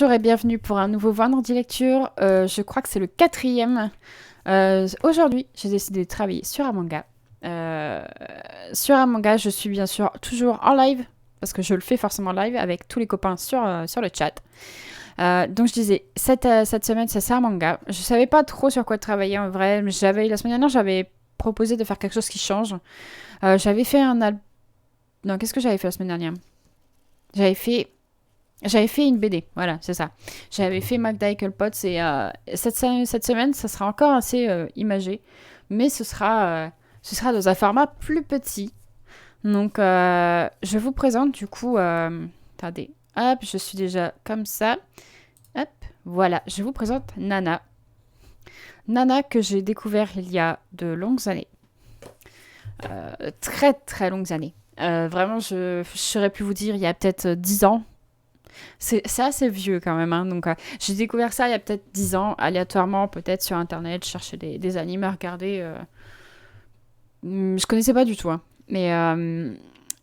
Bonjour et bienvenue pour un nouveau vendredi lecture. Je crois que c'est le quatrième. Aujourd'hui, j'ai décidé de travailler sur un manga. Euh, sur un manga, je suis bien sûr toujours en live, parce que je le fais forcément live avec tous les copains sur le chat. Donc je disais, cette semaine, c'est un manga. Je savais pas trop sur quoi travailler en vrai. Mais la semaine dernière, j'avais proposé de faire quelque chose qui change. J'avais fait Non, qu'est-ce que j'avais fait la semaine dernière? J'avais fait J'avais fait une BD, voilà, c'est ça. J'avais fait Magda Pot et cette semaine, ça sera encore assez imagé, mais ce sera dans un format plus petit. Donc, je vous présente du coup. Attendez, hop, je suis déjà comme ça. Hop, voilà, je vous présente Nana. Nana que j'ai découvert il y a de longues années. Très très longues années. Vraiment, je saurais pu vous dire il y a peut-être 10 ans. C'est assez vieux quand même. Hein, donc, j'ai découvert ça il y a peut-être 10 ans, aléatoirement, peut-être sur Internet, chercher des animes à regarder. Je connaissais pas du tout. Hein.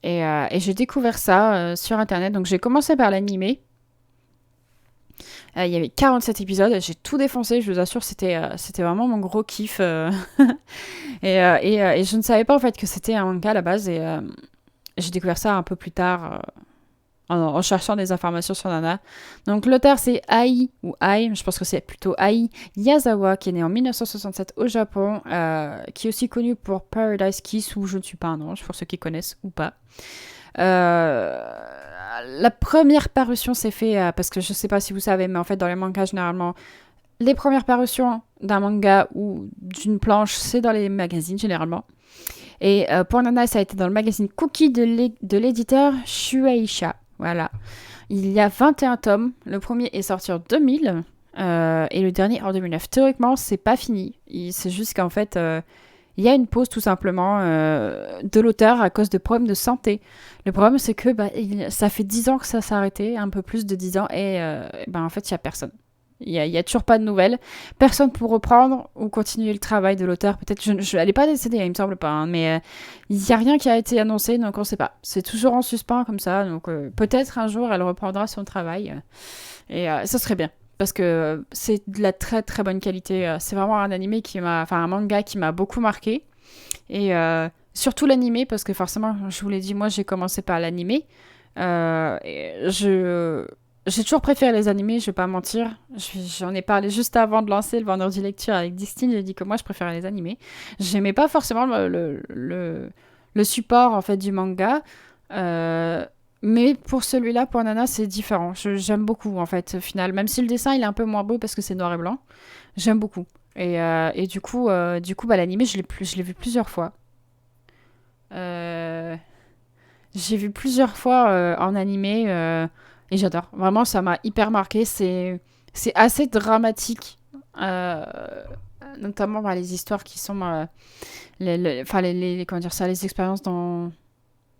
Et j'ai découvert ça sur Internet. Donc, j'ai commencé par l'animé. Il y avait 47 épisodes. J'ai tout défoncé, je vous assure. C'était vraiment mon gros kiff. Et je ne savais pas en fait que c'était un manga à la base. Et j'ai découvert ça un peu plus tard. En cherchant des informations sur Nana. Donc l'auteur c'est je pense que c'est plutôt Ai Yazawa, qui est né en 1967 au Japon, qui est aussi connu pour Paradise Kiss, ou Je ne suis pas un ange, pour ceux qui connaissent ou pas. La première parution s'est fait, parce que je sais pas si vous savez, mais en fait dans les mangas généralement, les premières parutions d'un manga ou d'une planche, c'est dans les magazines généralement. Et pour Nana, ça a été dans le magazine Cookie de l'éditeur Shueisha. Voilà. Il y a 21 tomes. Le premier est sorti en 2000 et le dernier en 2009. Théoriquement, c'est pas fini. C'est juste qu'en fait, il y a une pause tout simplement de l'auteur à cause de problèmes de santé. Le problème, c'est que ça fait 10 ans que ça s'est arrêté, un peu plus de 10 ans, et en fait, il n'y a personne. Il y a toujours pas de nouvelles. Personne pour reprendre ou continuer le travail de l'auteur. Peut-être, elle n'est pas décédée, il me semble pas. Hein, mais il n'y a rien qui a été annoncé, donc on ne sait pas. C'est toujours en suspens comme ça. Donc peut-être un jour, elle reprendra son travail. Et ça serait bien. Parce que c'est de la très très bonne qualité. C'est vraiment un manga qui m'a beaucoup marqué. Et surtout l'animé, parce que forcément, je vous l'ai dit, moi j'ai commencé par l'animé. J'ai toujours préféré les animés, je vais pas mentir. J'en ai parlé juste avant de lancer le vendredi lecture avec Distine. J'ai dit que moi je préférais les animés. J'aimais pas forcément le support en fait du manga. Mais pour celui-là, pour Nana, c'est différent. J'aime beaucoup en fait, au final. Même si le dessin il est un peu moins beau parce que c'est noir et blanc, j'aime beaucoup. Et du coup l'animé, je l'ai vu plusieurs fois. Euh, j'ai vu plusieurs fois en animé et j'adore. Vraiment, ça m'a hyper marqué. C'est assez dramatique, euh, notamment les histoires qui sont, comment dire ça, les expériences dont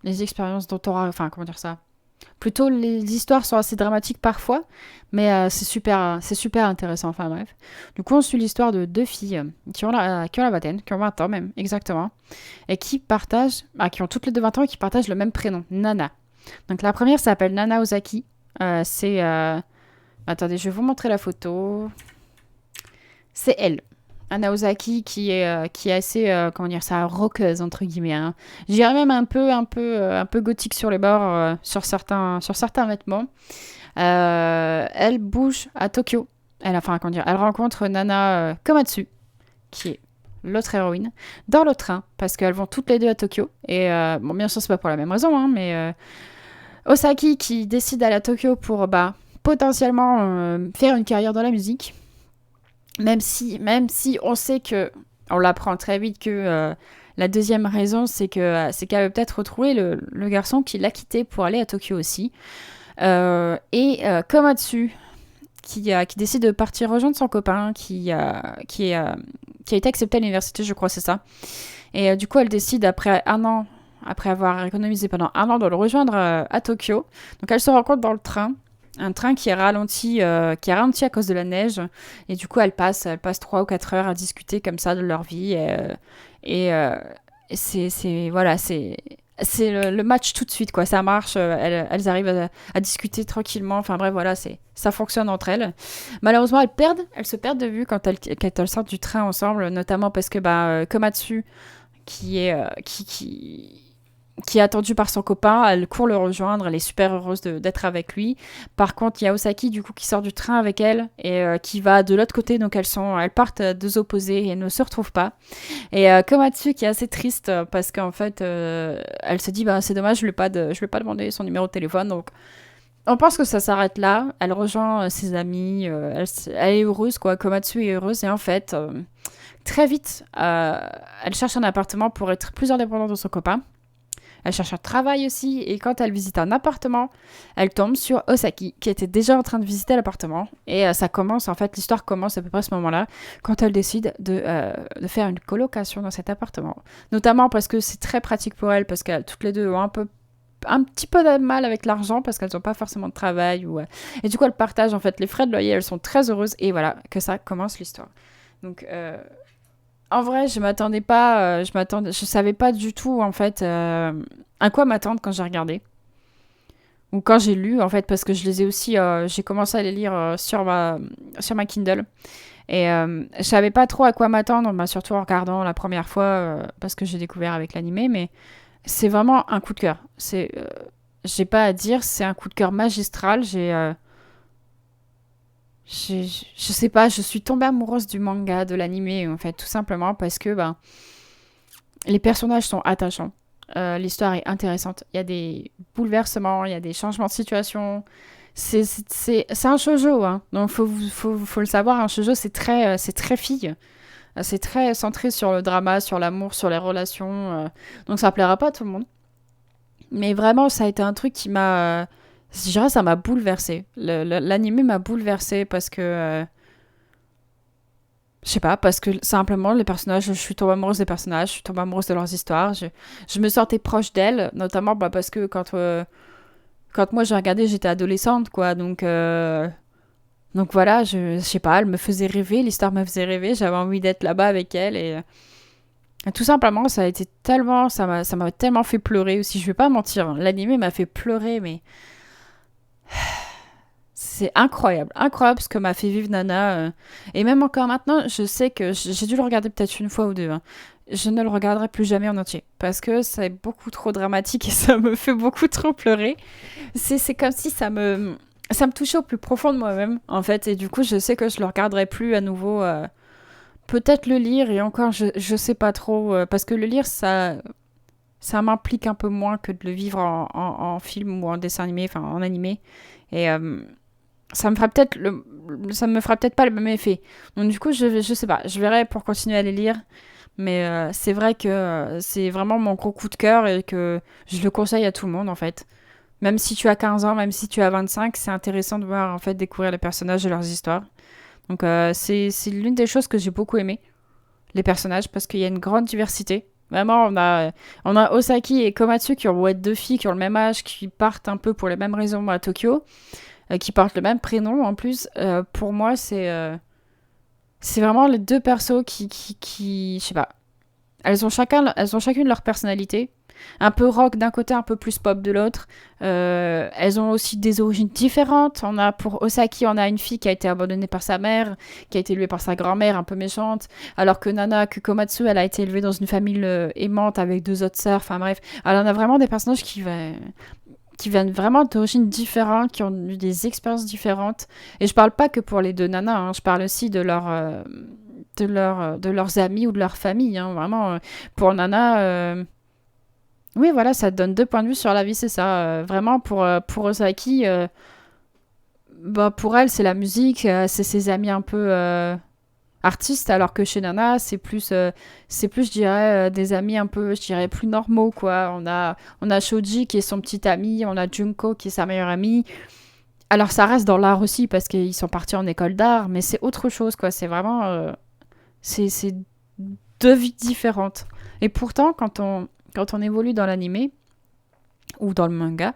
on aura, enfin comment dire ça. Plutôt, les histoires sont assez dramatiques parfois, mais c'est super intéressant. Enfin bref. Du coup, on suit l'histoire de deux filles qui ont la vingtaine, qui ont 20 ans même, exactement, et qui ont toutes les deux 20 ans et qui partagent le même prénom, Nana. Donc la première s'appelle Nana Ozaki. C'est... Attendez, je vais vous montrer la photo. C'est elle. Nana Ozaki qui est assez, comment dire ça, rockeuse, entre guillemets. Hein. Je dirais même un peu gothique sur les bords, sur certains vêtements. Elle bouge à Tokyo. Elle rencontre Nana Komatsu, qui est l'autre héroïne, dans le train, parce qu'elles vont toutes les deux à Tokyo. Et bon, bien sûr, c'est pas pour la même raison, hein, mais Osaki qui décide d'aller à Tokyo pour potentiellement faire une carrière dans la musique, même si on sait que, on l'apprend très vite que la deuxième raison, c'est qu'elle veut peut-être retrouver le garçon qui l'a quitté pour aller à Tokyo aussi. Komatsu, qui décide de partir rejoindre son copain, qui a été accepté à l'université, je crois, c'est ça. Et du coup, elle décide, après avoir économisé pendant un an, de le rejoindre à Tokyo. Donc, elle se rencontre dans le train. Un train qui est ralenti à cause de la neige. Et du coup, elle passe 3 ou 4 heures à discuter comme ça de leur vie. Et c'est c'est le match tout de suite, quoi. Ça marche, elles arrivent à discuter tranquillement. Enfin bref, voilà, ça fonctionne entre elles. Malheureusement, elles se perdent de vue quand elles sortent du train ensemble, notamment parce que Komatsu, qui est, qui est attendue par son copain, elle court le rejoindre, elle est super heureuse d'être avec lui. Par contre, il y a Osaki du coup qui sort du train avec elle et qui va de l'autre côté, donc elles partent à deux opposés et ne se retrouvent pas. Et Komatsu qui est assez triste parce qu'en fait, elle se dit c'est dommage, je lui ai pas demandé son numéro de téléphone, donc on pense que ça s'arrête là. Elle rejoint ses amis, elle est heureuse quoi. Komatsu est heureuse et en fait, très vite, elle cherche un appartement pour être plus indépendante de son copain. Elle cherche un travail aussi, et quand elle visite un appartement, elle tombe sur Osaki, qui était déjà en train de visiter l'appartement. Et ça commence, en fait, l'histoire commence à peu près à ce moment-là, quand elle décide de faire une colocation dans cet appartement. Notamment parce que c'est très pratique pour elle, parce qu'elles toutes les deux ont un petit peu de mal avec l'argent, parce qu'elles n'ont pas forcément de travail. Et du coup, elles partagent, en fait, les frais de loyer, elles sont très heureuses, et voilà, que ça commence l'histoire. Donc, en vrai, je savais pas du tout en fait à quoi m'attendre quand j'ai regardé ou quand j'ai lu en fait parce que je les ai aussi, j'ai commencé à les lire sur ma Kindle et je savais pas trop à quoi m'attendre, surtout en regardant la première fois parce que j'ai découvert avec l'animé, mais c'est vraiment un coup de cœur. J'ai pas à dire, c'est un coup de cœur magistral. Je sais pas, je suis tombée amoureuse du manga, de l'animé, en fait, tout simplement parce que les personnages sont attachants. L'histoire est intéressante. Il y a des bouleversements, il y a des changements de situation. C'est un shoujo, hein. Donc faut le savoir, un shoujo c'est très fille. C'est très centré sur le drama, sur l'amour, sur les relations. Donc ça plaira pas à tout le monde. Mais vraiment, ça a été un truc qui m'a. Je dirais, ça m'a bouleversée. L'animé m'a bouleversée parce que. Je sais pas, parce que simplement, les personnages, je suis tombée amoureuse des personnages, je suis tombée amoureuse de leurs histoires. Je me sentais proche d'elles, notamment parce que quand moi j'ai regardé, j'étais adolescente, quoi. Donc voilà, je sais pas, elle me faisait rêver, l'histoire me faisait rêver, j'avais envie d'être là-bas avec elle. Et tout simplement, ça m'a tellement fait pleurer aussi, je vais pas mentir. L'animé m'a fait pleurer, mais c'est incroyable, incroyable ce que m'a fait vivre Nana. Et même encore maintenant, je sais que j'ai dû le regarder peut-être une fois ou deux, hein. Je ne le regarderai plus jamais en entier. Parce que c'est beaucoup trop dramatique et ça me fait beaucoup trop pleurer. C'est comme si ça me touchait au plus profond de moi-même, en fait. Et du coup, je sais que je le regarderai plus à nouveau. Peut-être le lire, et encore, je sais pas trop. Parce que le lire, ça m'implique un peu moins que de le vivre en film ou en dessin animé, enfin en animé. Et ça me fera peut-être pas le même effet. Donc du coup, je sais pas, je verrai pour continuer à les lire. Mais c'est vrai que c'est vraiment mon gros coup de cœur et que je le conseille à tout le monde en fait. Même si tu as 15 ans, même si tu as 25, c'est intéressant de voir en fait découvrir les personnages et leurs histoires. Donc c'est l'une des choses que j'ai beaucoup aimé, les personnages, parce qu'il y a une grande diversité. Vraiment, on a Osaki et Komatsu qui ont deux filles qui ont le même âge, qui partent un peu pour les mêmes raisons à Tokyo, qui portent le même prénom en plus. Pour moi, c'est vraiment les deux persos qui je sais pas. Elles ont chacune leur personnalité. Un peu rock d'un côté, un peu plus pop de l'autre. Elles ont aussi des origines différentes. Pour Osaki, on a une fille qui a été abandonnée par sa mère, qui a été élevée par sa grand-mère, un peu méchante. Alors que Komatsu, elle a été élevée dans une famille aimante avec deux autres sœurs. Enfin bref, alors on a vraiment des personnages qui viennent vraiment d'origines différentes, qui ont eu des expériences différentes. Et je parle pas que pour les deux nanas, hein, je parle aussi de leurs amis ou de leur famille. Hein, vraiment, pour Nana, oui, voilà, ça te donne deux points de vue sur la vie, c'est ça. Vraiment, pour Osaki, pour elle, c'est la musique, c'est ses amis un peu artistes, alors que chez Nana, c'est plus, je dirais, des amis un peu, je dirais, plus normaux, quoi. On a Shoji qui est son petit ami, on a Junko qui est sa meilleure amie. Alors, ça reste dans l'art aussi, parce qu'ils sont partis en école d'art, mais c'est autre chose, quoi. C'est vraiment... c'est deux vies différentes. Et pourtant, quand on évolue dans l'animé, ou dans le manga,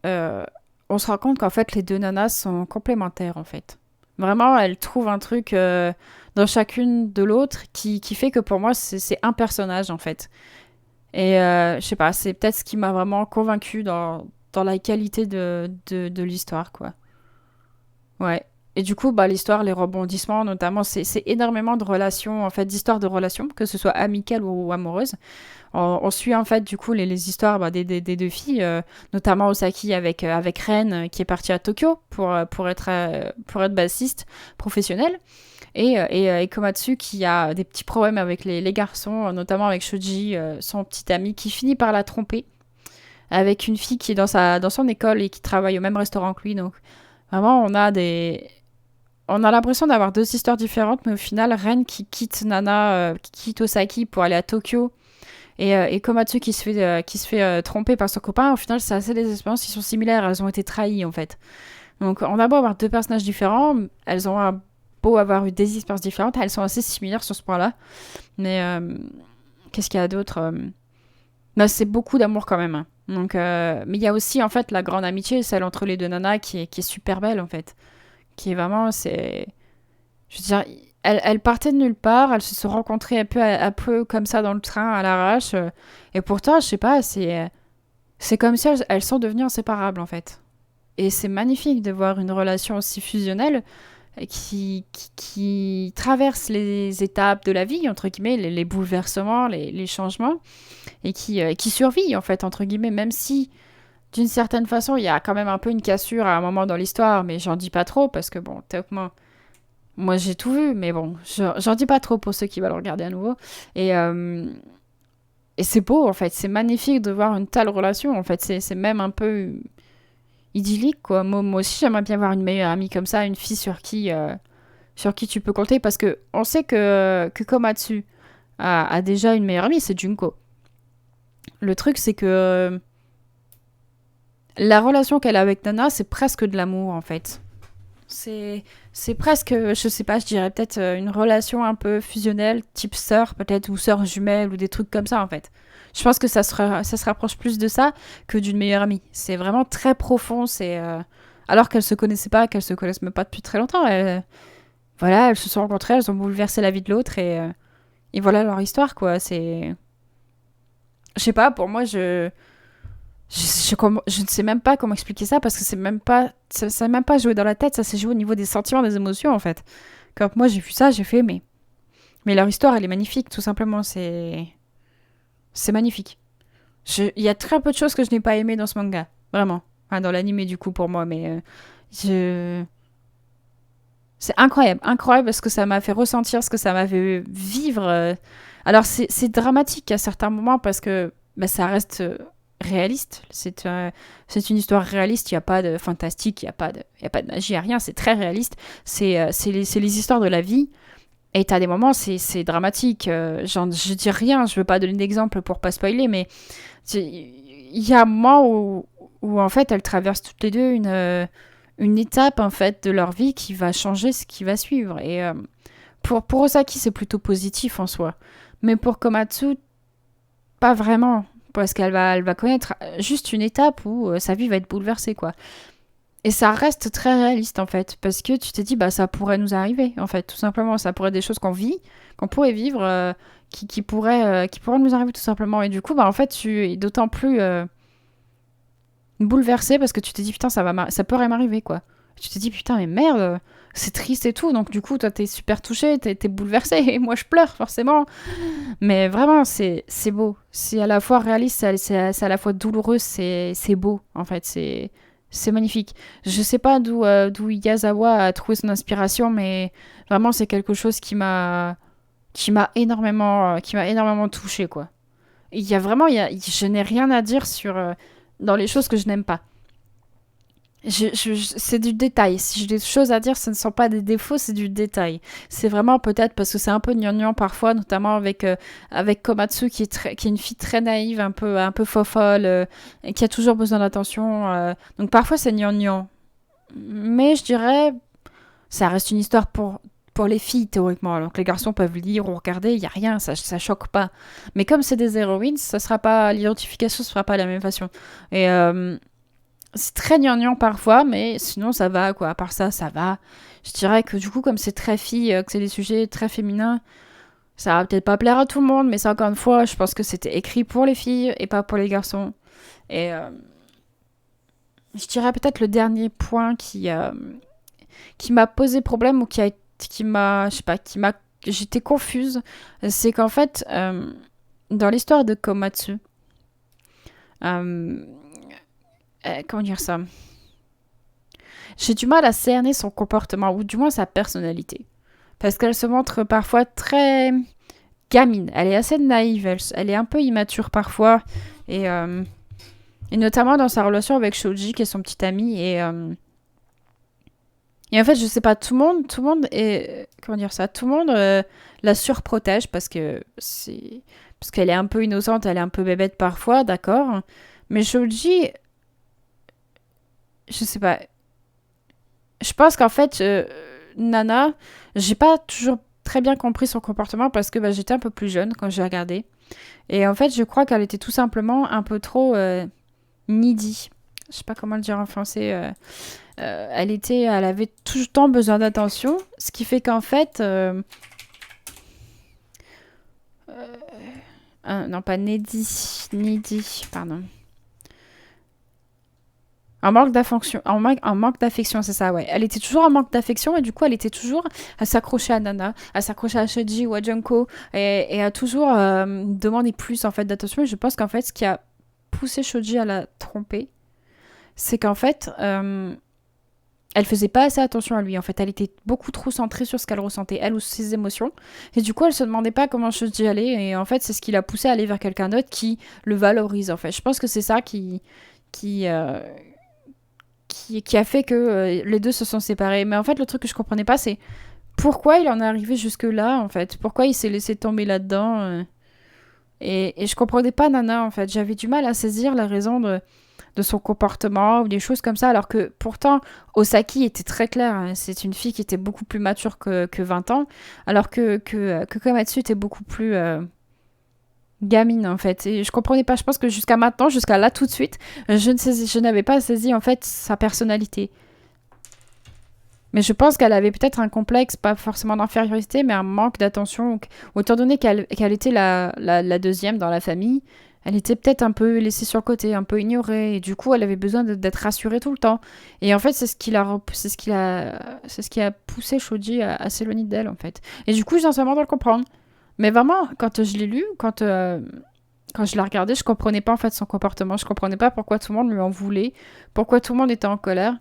on se rend compte qu'en fait, les deux nanas sont complémentaires, en fait. Vraiment, elles trouvent un truc dans chacune de l'autre qui fait que pour moi, c'est un personnage, en fait. Et je sais pas, c'est peut-être ce qui m'a vraiment convaincue dans la qualité de l'histoire, quoi. Ouais. Et du coup, bah, l'histoire, les rebondissements, notamment, c'est énormément de relations, en fait, d'histoires de relations, que ce soit amicales ou amoureuses. On suit, en fait, du coup, les histoires bah, des deux filles, notamment Osaki avec Ren, qui est partie à Tokyo pour être bassiste professionnel. Et Komatsu qui a des petits problèmes avec les garçons, notamment avec Shoji, son petit ami, qui finit par la tromper avec une fille qui est dans son école et qui travaille au même restaurant que lui. Donc, vraiment, on a l'impression d'avoir deux histoires différentes, mais au final, Ren qui quitte qui quitte Osaki pour aller à Tokyo, et Komatsu qui se fait tromper par son copain, au final, c'est assez des expériences qui sont similaires. Elles ont été trahies, en fait. Donc, on a beau avoir deux personnages différents, elles ont beau avoir eu des expériences différentes, elles sont assez similaires sur ce point-là. Mais qu'est-ce qu'il y a d'autre bah, c'est beaucoup d'amour quand même, hein. Donc, mais il y a aussi, en fait, la grande amitié, celle entre les deux nanas, qui est super belle, en fait. Qui est vraiment, c'est... Je veux dire, elles partaient de nulle part, elles se sont rencontrées un peu comme ça dans le train, à l'arrache. Et pourtant, je sais pas, c'est comme si elles sont devenues inséparables, en fait. Et c'est magnifique de voir une relation aussi fusionnelle qui traverse les étapes de la vie, entre guillemets, les bouleversements, les changements, et qui survit, en fait, entre guillemets, même si, d'une certaine façon, il y a quand même un peu une cassure à un moment dans l'histoire, mais j'en dis pas trop, parce que, bon, théoriquement, moi j'ai tout vu, mais bon, j'en dis pas trop pour ceux qui veulent regarder à nouveau. Et, euh, et c'est beau, en fait, c'est magnifique de voir une telle relation, en fait, c'est même un peu idyllique, quoi. Moi aussi, j'aimerais bien avoir une meilleure amie comme ça, une fille sur qui tu peux compter, parce que on sait que Komatsu a déjà une meilleure amie, c'est Junko. Le truc, c'est que la relation qu'elle a avec Nana, c'est presque de l'amour, en fait. C'est, c'est presque, je sais pas, je dirais peut-être une relation un peu fusionnelle, type sœur, peut-être, ou sœur jumelle, ou des trucs comme ça, en fait. Je pense que ça se rapproche plus de ça que d'une meilleure amie. C'est vraiment très profond, alors qu'elles se connaissaient pas, qu'elles se connaissent même pas depuis très longtemps. Voilà, elles se sont rencontrées, elles ont bouleversé la vie de l'autre, et voilà leur histoire, quoi. Je sais pas, pour moi, je ne sais même pas comment expliquer ça parce que ça n'a même pas joué dans la tête, ça s'est joué au niveau des sentiments, des émotions en fait. Quand moi j'ai vu ça, j'ai fait mais leur histoire elle est magnifique, tout simplement, c'est magnifique. Il y a très peu de choses que je n'ai pas aimées dans ce manga, vraiment. Enfin, dans l'anime du coup pour moi, mais je c'est incroyable, incroyable parce que ça m'a fait ressentir ce que ça m'a fait vivre. Alors c'est dramatique à certains moments parce que bah, ça reste réaliste. C'est une histoire réaliste, il n'y a pas de fantastique, il y a pas de magie, il n'y a rien, c'est très réaliste. C'est les histoires de la vie. Et t'as des moments, c'est dramatique. Je dis rien, je veux pas donner d'exemple pour pas spoiler, mais il y a un moment où en fait elles traversent toutes les deux une étape en fait de leur vie qui va changer ce qui va suivre. Et pour Osaki, c'est plutôt positif en soi. Mais pour Komatsu, pas vraiment. Parce elle va connaître juste une étape où sa vie va être bouleversée, quoi. Et ça reste très réaliste, en fait. Parce que tu t'es dit, bah, ça pourrait nous arriver, en fait, tout simplement. Ça pourrait être des choses qu'on vit, qu'on pourrait vivre, qui pourraient nous arriver, tout simplement. Et du coup, bah, en fait, tu es d'autant plus bouleversé parce que tu t'es dit, putain, ça pourrait m'arriver, quoi. Tu t'es dit, putain, mais merde, c'est triste et tout. Donc, du coup, toi, t'es super touché, t'es bouleversé. Et moi, je pleure, forcément. Mais vraiment, c'est beau. C'est à la fois réaliste, c'est à la fois douloureux, c'est beau, en fait. C'est magnifique. Je sais pas d'où Yazawa a trouvé son inspiration, mais vraiment, c'est quelque chose qui m'a énormément touché, quoi. Il y a vraiment, je n'ai rien à dire dans les choses que je n'aime pas. C'est du détail. Si j'ai des choses à dire, ce ne sont pas des défauts, c'est du détail. C'est vraiment peut-être parce que c'est un peu gnangnan parfois, notamment avec Komatsu qui est une fille très naïve, un peu fofolle, et qui a toujours besoin d'attention. Donc parfois c'est gnangnan. Mais je dirais, ça reste une histoire pour les filles théoriquement. Donc les garçons peuvent lire ou regarder, il n'y a rien, ça choque pas. Mais comme c'est des héroïnes, l'identification se fera pas de la même façon. Et c'est très gnangnan parfois, mais sinon ça va, quoi. À part ça, ça va. Je dirais que du coup, comme c'est très fille, que c'est des sujets très féminins, Ça va peut-être pas plaire à tout le monde, mais ça, encore une fois, je pense que c'était écrit pour les filles et pas pour les garçons. Et je dirais peut-être le dernier point qui m'a posé problème ou qui m'a, je sais pas, j'étais confuse, c'est qu'en fait, dans l'histoire de Komatsu, euh, comment dire ça, j'ai du mal à cerner son comportement, ou du moins sa personnalité. Parce qu'elle se montre parfois très gamine. Elle est assez naïve, elle est un peu immature parfois. Et, euh, et notamment dans sa relation avec Shoji, qui est son petit ami. Et en fait, je sais pas, tout le monde est. Comment dire ça? Tout le monde la surprotège parce qu'elle est un peu innocente, elle est un peu bébête parfois, d'accord. Mais Shoji, je sais pas. Je pense qu'en fait, Nana, j'ai pas toujours très bien compris son comportement parce que bah, j'étais un peu plus jeune quand j'ai regardé. Et en fait, je crois qu'elle était tout simplement un peu trop needy. Je sais pas comment le dire en français. Elle avait tout le temps besoin d'attention, ce qui fait qu'en fait, non pas needy, pardon. Un manque d'affection, c'est ça, ouais. Elle était toujours en manque d'affection et du coup, elle était toujours à s'accrocher à Nana, à s'accrocher à Shoji ou à Junko et à toujours demander plus en fait d'attention. Et je pense qu'en fait, ce qui a poussé Shoji à la tromper, c'est qu'en fait, elle faisait pas assez attention à lui. En fait, elle était beaucoup trop centrée sur ce qu'elle ressentait, elle ou ses émotions. Et du coup, elle se demandait pas comment Shoji allait. Et en fait, c'est ce qui l'a poussé à aller vers quelqu'un d'autre qui le valorise. En fait, je pense que c'est ça qui, euh, qui a fait que les deux se sont séparés. Mais en fait, le truc que je comprenais pas, c'est pourquoi il en est arrivé jusque-là, en fait. Pourquoi il s'est laissé tomber là-dedans. Et je comprenais pas Nana, en fait. J'avais du mal à saisir la raison de son comportement ou des choses comme ça, alors que pourtant, Osaki était très claire. Hein. C'est une fille qui était beaucoup plus mature que 20 ans, alors que Komatsu était beaucoup plus gamine, en fait. Et je comprenais pas. Je pense que jusqu'à maintenant, jusqu'à là tout de suite, je n'avais pas saisi, en fait, sa personnalité. Mais je pense qu'elle avait peut-être un complexe, pas forcément d'infériorité, mais un manque d'attention. Étant donné qu'elle était la deuxième dans la famille, elle était peut-être un peu laissée sur le côté, un peu ignorée. Et du coup, elle avait besoin d'être rassurée tout le temps. Et en fait, c'est ce qui a poussé Shoji à s'éloigner d'elle, en fait. Et du coup, j'ai sincèrement de le comprendre. Mais vraiment, quand je l'ai lu, quand je la regardais, je comprenais pas en fait son comportement. Je comprenais pas pourquoi tout le monde lui en voulait, pourquoi tout le monde était en colère.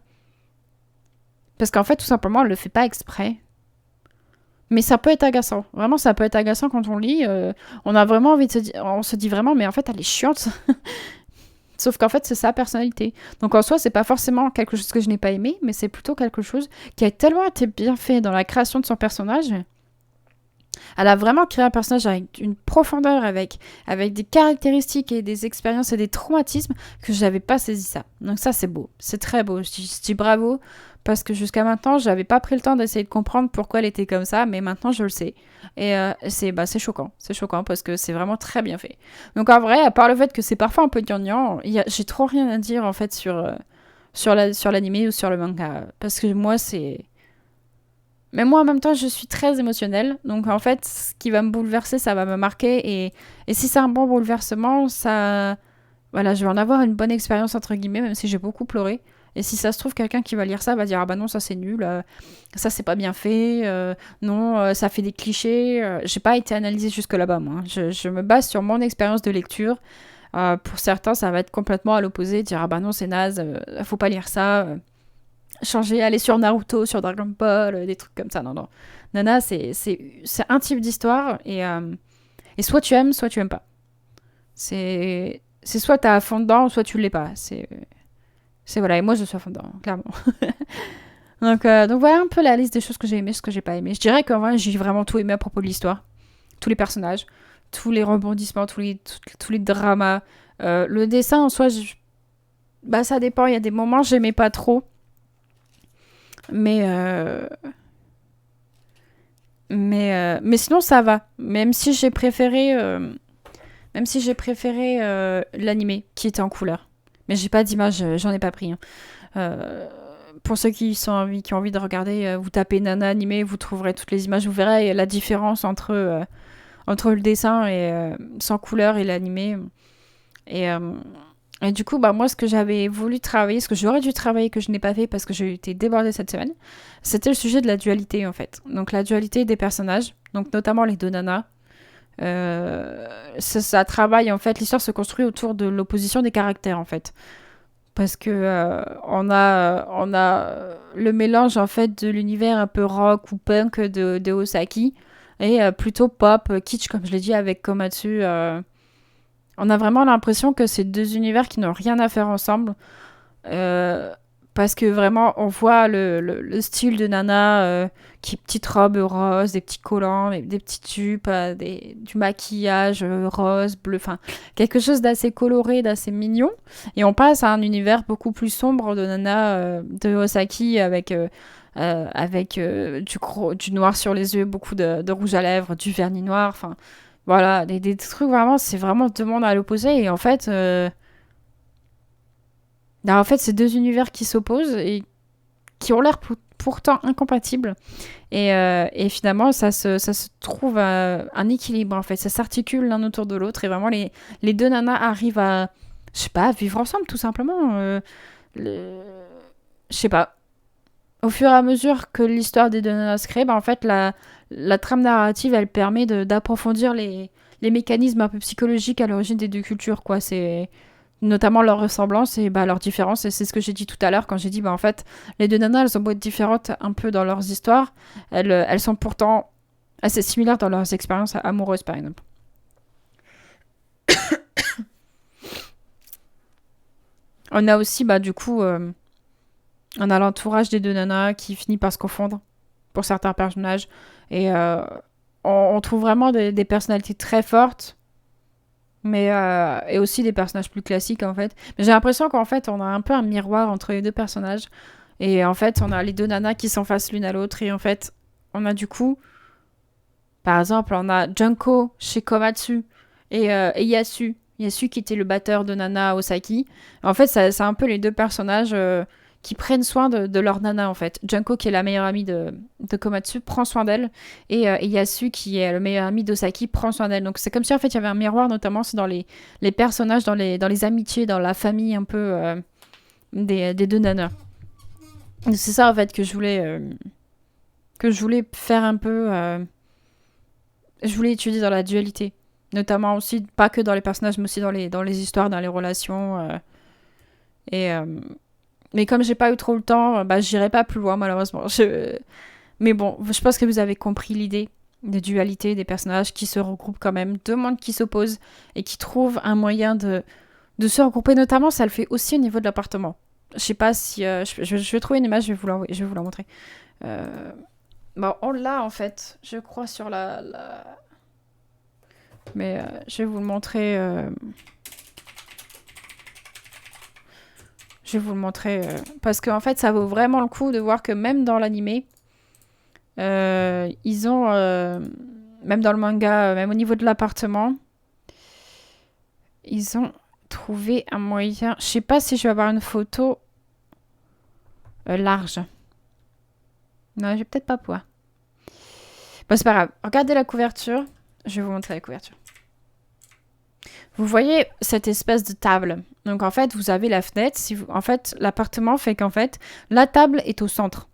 Parce qu'en fait, tout simplement, elle le fait pas exprès. Mais ça peut être agaçant. Vraiment, ça peut être agaçant quand on lit. On a vraiment envie de se dire... On se dit vraiment, mais en fait, elle est chiante. Sauf qu'en fait, c'est sa personnalité. Donc en soi, c'est pas forcément quelque chose que je n'ai pas aimé, mais c'est plutôt quelque chose qui a tellement été bien fait dans la création de son personnage. Elle a vraiment créé un personnage avec une profondeur, avec des caractéristiques et des expériences et des traumatismes que je n'avais pas saisi ça. Donc ça, c'est beau. C'est très beau. Je dis bravo parce que jusqu'à maintenant, je n'avais pas pris le temps d'essayer de comprendre pourquoi elle était comme ça, mais maintenant, je le sais. Et c'est choquant. C'est choquant parce que c'est vraiment très bien fait. Donc en vrai, à part le fait que c'est parfois un peu gnangnan, j'ai trop rien à dire en fait sur l'anime ou sur le manga. Parce que moi, c'est... Mais moi, en même temps, je suis très émotionnelle. Donc, en fait, ce qui va me bouleverser, ça va me marquer. Et si c'est un bon bouleversement, ça... Voilà, je vais en avoir une bonne expérience, entre guillemets, même si j'ai beaucoup pleuré. Et si ça se trouve, quelqu'un qui va lire ça va dire « Ah bah non, ça c'est nul, ça c'est pas bien fait, non, ça fait des clichés. J'ai pas été analysée jusque là-bas, moi. Je me base sur mon expérience de lecture. Pour certains, ça va être complètement à l'opposé, dire « Ah bah non, c'est naze, faut pas lire ça. Changer, aller sur Naruto, sur Dragon Ball, des trucs comme ça. Non, non. Nana, c'est un type d'histoire et soit tu aimes, soit tu aimes pas. C'est soit t'es à fond dedans, soit tu l'es pas. C'est voilà, et moi je suis à fond dedans, clairement. Donc voilà un peu la liste des choses que j'ai aimées, ce que j'ai pas aimé. Je dirais qu'en vrai, j'ai vraiment tout aimé à propos de l'histoire. Tous les personnages, tous les rebondissements, tous les dramas. Le dessin en soi, bah ça dépend. Il y a des moments j'aimais pas trop. Mais sinon ça va. Même si j'ai préféré l'animé qui était en couleur. Mais j'ai pas d'image, j'en ai pas pris. Hein. Pour ceux qui ont envie de regarder, vous tapez Nana animé, vous trouverez toutes les images, vous verrez la différence entre le dessin et sans couleur et l'animé. Et, et du coup, bah, moi, ce que j'avais voulu travailler, ce que j'aurais dû travailler, que je n'ai pas fait parce que j'ai été débordée cette semaine, c'était le sujet de la dualité, en fait. Donc, la dualité des personnages, donc notamment les deux nanas. Ça travaille, en fait, l'histoire se construit autour de l'opposition des caractères, en fait. Parce que on a le mélange, en fait, de l'univers un peu rock ou punk de Osaki et plutôt pop, kitsch, comme je l'ai dit, avec Komatsu. On a vraiment l'impression que c'est deux univers qui n'ont rien à faire ensemble. Euh, Parce que vraiment, on voit le style de Nana, qui petite robe rose, des petits collants, des petites jupes, du maquillage rose, bleu, enfin, quelque chose d'assez coloré, d'assez mignon. Et on passe à un univers beaucoup plus sombre de Nana, de Osaki, avec du noir sur les yeux, beaucoup de rouge à lèvres, du vernis noir, enfin, voilà, des trucs vraiment, c'est vraiment deux mondes à l'opposé. Et en fait, c'est deux univers qui s'opposent et qui ont l'air pourtant incompatibles. Et finalement, ça se trouve un équilibre, en fait. Ça s'articule l'un autour de l'autre. Et vraiment, les deux nanas arrivent à, je sais pas, vivre ensemble, tout simplement. Je sais pas. Au fur et à mesure que l'histoire des deux nanas se crée, en fait, la trame narrative, elle permet d'approfondir les mécanismes un peu psychologiques à l'origine des deux cultures, quoi. C'est notamment leurs ressemblances et leurs différences. Et c'est ce que j'ai dit tout à l'heure quand j'ai dit, en fait, les deux nanas, elles ont beau être différentes un peu dans leurs histoires, elles sont pourtant assez similaires dans leurs expériences amoureuses, par exemple. On a aussi, du coup, on a l'entourage des deux nanas qui finit par se confondre pour certains personnages. Et on trouve vraiment des personnalités très fortes, mais et aussi des personnages plus classiques, en fait. Mais j'ai l'impression qu'en fait, on a un peu un miroir entre les deux personnages. Et en fait, on a les deux nanas qui sont face l'une à l'autre. Et en fait, on a du coup, par exemple, on a Junko chez Komatsu et Yasu. Yasu qui était le batteur de Nana Osaki. En fait, c'est un peu les deux personnages qui prennent soin de leur nana, en fait. Junko, qui est la meilleure amie de Komatsu, prend soin d'elle. Et Yasu, qui est le meilleur ami d'Osaki, prend soin d'elle. Donc c'est comme si, en fait, il y avait un miroir, notamment c'est dans les personnages, dans les amitiés, dans la famille un peu des deux nanas. C'est ça, en fait, que je voulais faire un peu. Je voulais étudier dans la dualité. Notamment aussi, pas que dans les personnages, mais aussi dans les histoires, dans les relations. Et, mais comme j'ai pas eu trop le temps, j'irai pas plus loin, malheureusement. Mais bon, je pense que vous avez compris l'idée de dualité des personnages qui se regroupent quand même, deux mondes qui s'opposent et qui trouvent un moyen de se regrouper. Notamment, ça le fait aussi au niveau de l'appartement. Je sais pas si... je vais trouver une image, je vais vous la montrer. On l'a, en fait, je crois, sur la... Mais je vais vous le montrer... Je vais vous le montrer parce qu'en fait, ça vaut vraiment le coup de voir que même dans l'animé, ils ont, même dans le manga, même au niveau de l'appartement, ils ont trouvé un moyen. Je sais pas si je vais avoir une photo large. Non, je vais peut-être pas pouvoir. Bon, c'est pas grave. Regardez la couverture. Je vais vous montrer la couverture. Vous voyez cette espèce de table. Donc en fait, vous avez la fenêtre. En fait, l'appartement fait qu'en fait, la table est au centre.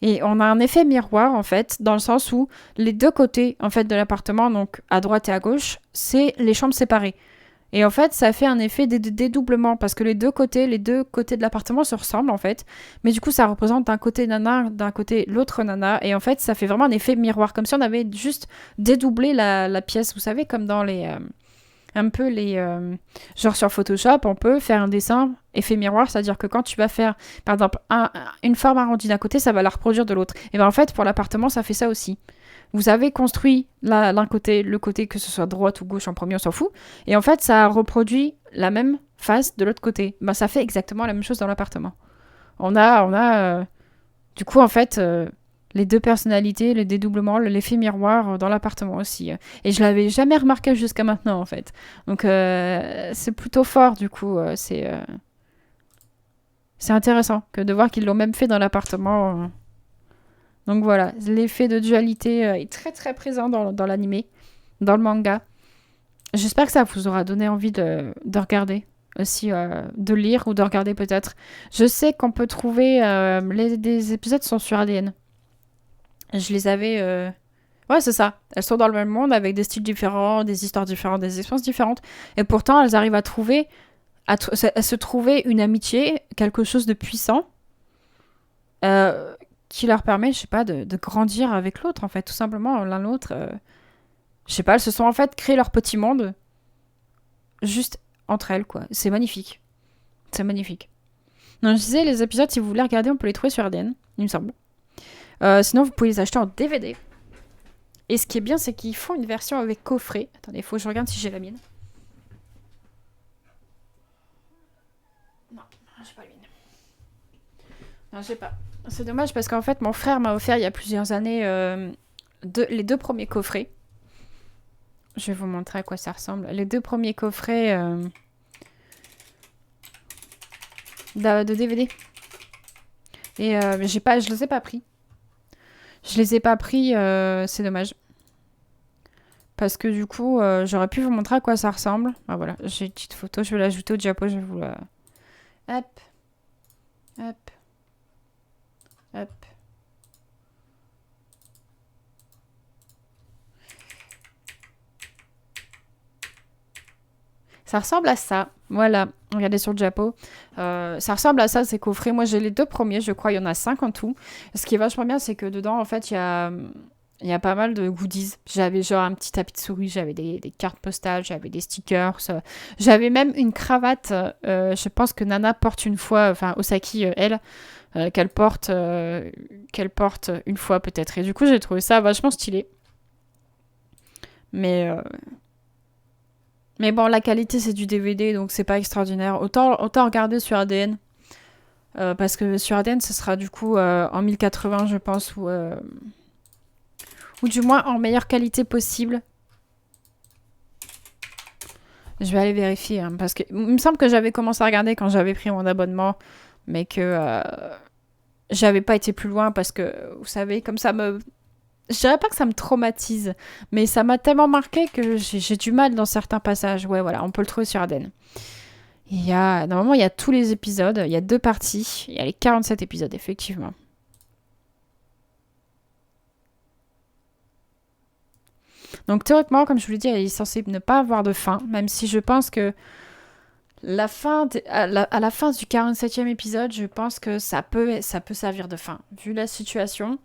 Et on a un effet miroir, en fait, dans le sens où les deux côtés, en fait, de l'appartement, donc à droite et à gauche, c'est les chambres séparées. Et en fait, ça fait un effet de dédoublement, parce que les deux côtés de l'appartement se ressemblent, en fait. Mais du coup, ça représente d'un côté nana, d'un côté l'autre nana. Et en fait, ça fait vraiment un effet miroir, comme si on avait juste dédoublé la pièce. Vous savez, comme dans un peu genre sur Photoshop, on peut faire un dessin effet miroir, c'est-à-dire que quand tu vas faire, par exemple, une forme arrondie d'un côté, ça va la reproduire de l'autre. Et bien en fait, pour l'appartement, ça fait ça aussi. Vous avez construit l'un côté, le côté, que ce soit droite ou gauche en premier, on s'en fout. Et en fait, ça reproduit la même face de l'autre côté. Ça fait exactement la même chose dans l'appartement. On a du coup, en fait, les deux personnalités, le dédoublement, l'effet miroir dans l'appartement aussi. Et je l'avais jamais remarqué jusqu'à maintenant, en fait. Donc, c'est plutôt fort, du coup. C'est intéressant que de voir qu'ils l'ont même fait dans l'appartement. Donc voilà, l'effet de dualité est très très présent dans l'animé. dans le manga. J'espère que ça vous aura donné envie de regarder aussi, de lire ou de regarder peut-être. Je sais qu'on peut trouver... des épisodes sont sur ADN. Je les avais... Ouais, c'est ça. Elles sont dans le même monde avec des styles différents, des histoires différentes, des expériences différentes. Et pourtant, elles arrivent à trouver... à se trouver une amitié, quelque chose de puissant, qui leur permet, je sais pas, de grandir avec l'autre, en fait. Tout simplement, l'un l'autre... je sais pas, elles se sont en fait créé leur petit monde juste entre elles, quoi. C'est magnifique. C'est magnifique. Donc, je disais, les épisodes, si vous voulez regarder, on peut les trouver sur ADN, il me semble. Sinon, vous pouvez les acheter en DVD. Et ce qui est bien, c'est qu'ils font une version avec coffret. Attendez, il faut que je regarde si j'ai la mienne. Non, j'ai pas la mienne. Non, j'ai pas. C'est dommage parce qu'en fait, mon frère m'a offert il y a plusieurs années les 2 premiers coffrets. Je vais vous montrer à quoi ça ressemble. Les 2 premiers coffrets de DVD. Et je les ai pas pris. Je les ai pas pris, c'est dommage. Parce que du coup, j'aurais pu vous montrer à quoi ça ressemble. Ah voilà, j'ai une petite photo, je vais l'ajouter au diapo, je vais vous la... Hop. Hop. Hop. Ça ressemble à ça. Voilà, regardez sur le diapo. Ça ressemble à ça, ces coffrets. Moi, j'ai les 2 premiers, je crois. Il y en a 5 en tout. Ce qui est vachement bien, c'est que dedans, en fait, il y a pas mal de goodies. J'avais genre un petit tapis de souris, j'avais des cartes postales, j'avais des stickers. J'avais même une cravate. Je pense que Nana porte une fois, enfin, Osaki, elle, qu'elle porte une fois peut-être. Et du coup, j'ai trouvé ça vachement stylé. Mais bon, la qualité, c'est du DVD, donc c'est pas extraordinaire. Autant regarder sur ADN. Parce que sur ADN, ce sera du coup en 1080, je pense, ou du moins en meilleure qualité possible. Je vais aller vérifier, hein, parce que il me semble que j'avais commencé à regarder quand j'avais pris mon abonnement, mais que j'avais pas été plus loin parce que, vous savez, comme ça me... Je dirais pas que ça me traumatise, mais ça m'a tellement marqué que j'ai du mal dans certains passages. Ouais, voilà, on peut le trouver sur ADN. Normalement, il y a tous les épisodes, il y a 2 parties, il y a les 47 épisodes, effectivement. Donc théoriquement, comme je vous l'ai dit, elle est censée ne pas avoir de fin, même si je pense que à la fin du 47e épisode, je pense que ça peut servir de fin. Vu la situation,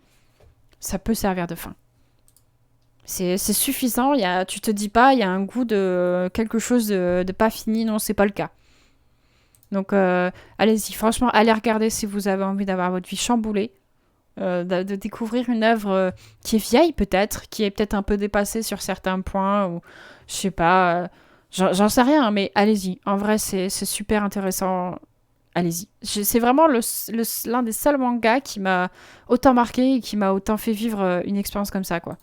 ça peut servir de fin. C'est suffisant, tu te dis pas, il y a un goût de quelque chose de pas fini, non, c'est pas le cas. Donc allez-y, franchement, allez regarder si vous avez envie d'avoir votre vie chamboulée. De découvrir une œuvre qui est vieille peut-être, qui est peut-être un peu dépassée sur certains points, ou je sais pas, j'en sais rien, mais allez-y. En vrai, c'est super intéressant. Allez-y. C'est vraiment l'un des seuls mangas qui m'a autant marqué et qui m'a autant fait vivre une expérience comme ça, quoi.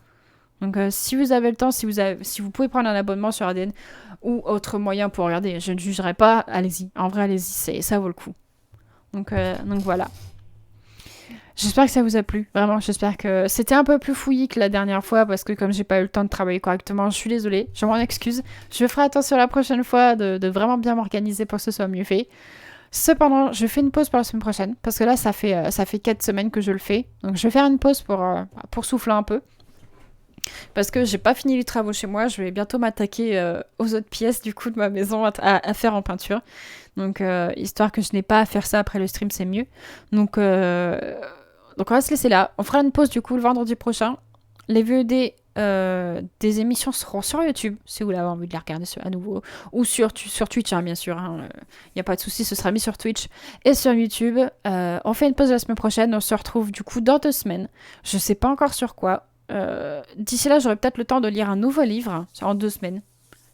Donc si vous avez le temps, si vous pouvez prendre un abonnement sur ADN ou autre moyen pour regarder, je ne jugerai pas, allez-y. En vrai, allez-y, ça vaut le coup. Donc voilà. J'espère que ça vous a plu. Vraiment, j'espère que c'était un peu plus fouillis que la dernière fois parce que comme j'ai pas eu le temps de travailler correctement, je suis désolée. Je m'en excuse. Je ferai attention la prochaine fois de vraiment bien m'organiser pour que ce soit mieux fait. Cependant, je fais une pause pour la semaine prochaine parce que là, ça fait 4 semaines que je le fais. Donc, je vais faire une pause pour souffler un peu. Parce que j'ai pas fini les travaux chez moi, je vais bientôt m'attaquer aux autres pièces du coup de ma maison à faire en peinture. Donc histoire que je n'ai pas à faire ça après le stream, c'est mieux. Donc on va se laisser là. On fera une pause du coup le vendredi prochain. Les VOD des émissions seront sur YouTube si vous avez envie de les regarder à nouveau. Ou sur Twitch, hein, bien sûr. Il n'y a pas de souci, ce sera mis sur Twitch et sur YouTube. On fait une pause la semaine prochaine. On se retrouve du coup dans 2 semaines. Je sais pas encore sur quoi. D'ici là, j'aurai peut-être le temps de lire un nouveau livre en 2 semaines.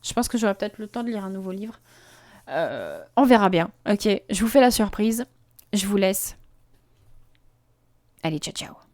Je pense que j'aurai peut-être le temps de lire un nouveau livre. On verra bien. Ok, je vous fais la surprise. Je vous laisse. Allez, ciao, ciao.